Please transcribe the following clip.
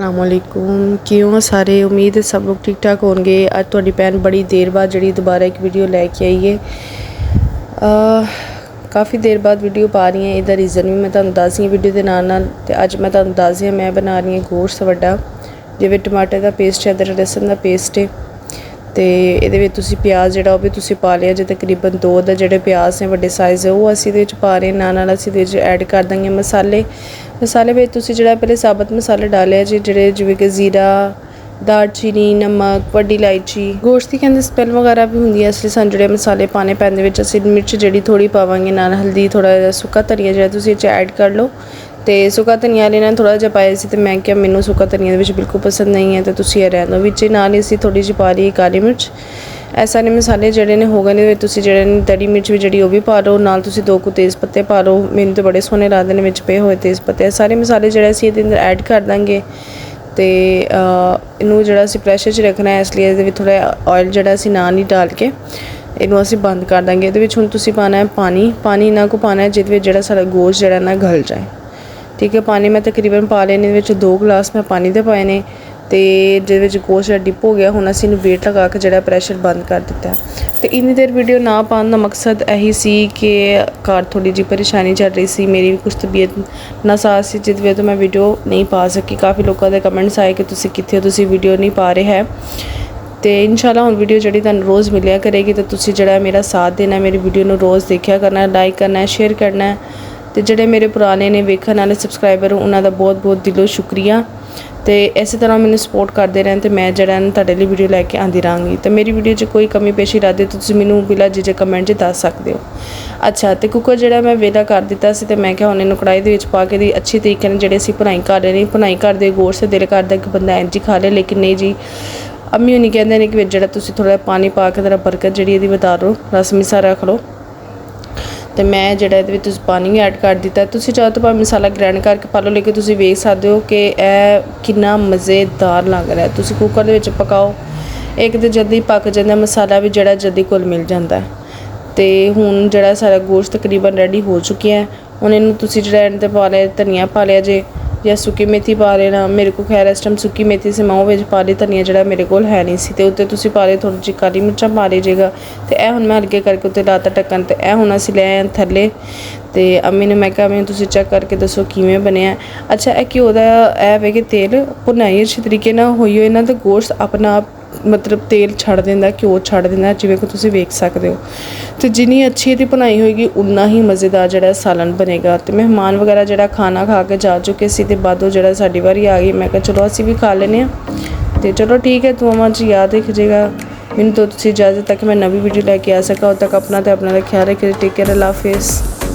अस्सलामुअलैकुम क्यों सारे उम्मीद है सब लोग ठीक ठाक होंगे। आज तुहाडी भैन बड़ी देर बाद जड़ी दोबारा एक वीडियो लैके आई है। काफ़ी देर बाद वीडियो पा रही है। इहदा रीज़न भी मैं तुहानूं दस रही वीडियो के नाल ते अज मैं तुहानूं दस रही मैं बना रही गोश्त वड्डा जिवें टमाटर का पेस्ट है, अदरक लहसुन का पेस्ट है तो ये प्याज जोड़ा भी तुसी पा लिया जो तकरीबन 2 जोड़े प्याज ने वड्डे साइज़ है वो असी पा रहे हैं। नाल असी ऐड कर देंगे मसाले में तुसी जोड़ा पहले साबुत मसाले डाले जी जोड़े जिवें कि जीरा, दालचीनी, नमक, वड्डी इलायची। गोश्त की कहते स्मैल वगैरह भी होंगी है, इसलिए सानूं जोड़े मसाले पाने पैंदे विच असीं मिर्च जी थोड़ी पावांगे, नाल हल्दी, थोड़ा जिहा सुक्का धनिया जो तुसीं ऐड कर लो। तो सुक्का धनिया वाले ने थोड़ा जहा पाया सी, तो मैं क्या मैनू सुक्का धनिया दे विच बिल्कुल पसंद नहीं है, तो तुसीं ये रहन दो। विच नाल ही असीं थोड़ी जी पा ली काली मिर्च। ऐ सारे मसाले जोड़े ने हो गए, तुसीं जोड़े दड़ी मिर्च भी जी भी पा लो, नाल तुसीं 2 कुछ तेज़ पत्ते पा लो। मैनूं तो बड़े सोहने लगदे ने विच पे होए तेज़ पत्ते। सारे मसाले जोड़े असीं इहदे अंदर ऐड कर देंगे तो इनू जोड़ा असीं प्रैशर च रखना है, इसलिए इहदे विच थोड़ा ऑयल जोड़ा असीं नाल ही डाल के इनू असीं बंद कर देंगे। इहदे विच हुण तुसीं पाना है पानी इन्ना को पाना है जिहदे विच जोड़ा साडा गोश्त जोड़ा ना गल जाए। ठीक है, पानी मैं तकरीबन पा लेने, 2 गिलास मैं पानी दे पाए ने तो जिहदे गोश्त डिप हो गया। हुण असीं वेट लगा के जोड़ा प्रैशर बंद कर दिता है। तो इन्नी देर वीडियो ना पाने का मकसद यही सी कि घर थोड़ी जी परेशानी चल रही सी, मेरी भी कुछ तबीयत नासाज सी जिस वजह तो मैं वीडियो नहीं पा सकी। काफ़ी लोगों के कमेंट्स आए कि तुसीं कित्थे हो, तुसीं वीडियो नहीं पा रहे है। तो इंशाल्लाह हुण वीडियो जी तुहानूं रोज़ मिलिया करेगी, तो तुसीं जिहड़ा मेरा साथ देना, मेरी वीडियो नूं रोज़ देखिया करना, लाइक करना है, शेयर करना है। तो जोड़े मेरे पुराने ने वेखण वाले सबसक्राइबर उन्होंने बहुत बहुत दिलों शुक्रिया। तो इस तरह मैंने सपोर्ट करते रहें तो मैं जरा तुहाडे लई वीडियो लैके आती रहांगी। तो मेरी वीडियो च कोई कमी पेशी रखदे तो तुसीं मैनूं बिला झिझक कमेंट च दस सकते हो। अच्छा, तो कुकर जोड़ा मैं वेला कर दिता सी, तो मैं क्या हुण इहनूं कढ़ाई दे विच पा के दी अच्छी तरीके नाल जिहड़ी असीं भुनाई कर लैनी। भुनाई करदे गोश्त दिल करदा कि बंदा इंज ही खा ले, लेकिन नहीं जी, अम्मी होनी कहंदे ने कि जोड़ा तुसीं थोड़ा पानी पा के जरा बरकत जिहड़ी इहदी वधा लो, रस मिसा रख लो। तो मैं जोड़ा ये पानी भी ऐड कर दिता। तुसीं चाहो तो भावें मसाला ग्राइंड करके पा लो, लेकिन तुसीं वेख सकते हो कि यह कितना मज़ेदार लग रहा है। तुसीं कुकर दे विच पकाओ, एक तो जल्दी पक जाता, मसाला भी जोड़ा जल्दी घुल मिल जाता है। तो हुण जोड़ा सारा गोश्त तकरीबन रेडी हो चुकी है। हुण इहनूं तुसीं जोड़ा एंड ते पा लिया धनिया पा लिया जे, या सुक्की मेथी पा लेना। मेरे को खैर इस टाइम सुक्की मेथी से मैं वो पा ली, धनिया जोड़ा मेरे को है नहीं सी। तो उत्ते तुसीं पा ली थोड़ी जी काली मिर्चां पा लीजिएगा। तो यह हुण मैं हल्के करके उत्ते लाता ढक्कन। तो यह हुण असीं लै आए थल्ले। तो अम्मी ने मैं कहा अम्मी तुसीं चेक करके दसो किवें बनिया। अच्छा, यह घ्यो दा ऐ वे कि तेल भुनाई अच्छे तरीके नाल होई होए ना, तो गोश्त अपना आप मतलब तेल छड़ देंदा, घ्यो छड़ देंदा, जिवें कि तुसीं वेख सकते हो। तो जिन्नी अच्छी इहदी भुनाई होएगी उन्ना ही मज़ेदार जोड़ा सालन बनेगा। तो मेहमान वगैरह जोड़ा खाना खा के जा चुके सी, ते बादों जोड़ा साडी वारी आ गई। मैं कहा चलो असीं भी खा लैने आ। तो चलो ठीक है, दुआवां च याद रखिएगा। मैनूं तो तुसीं इजाज़त तक मैं नवी वीडियो लैके आ सका, उद तक अपना तो अपना ख्याल रखिए। टेक केयर, अल्लाह हाफिज़।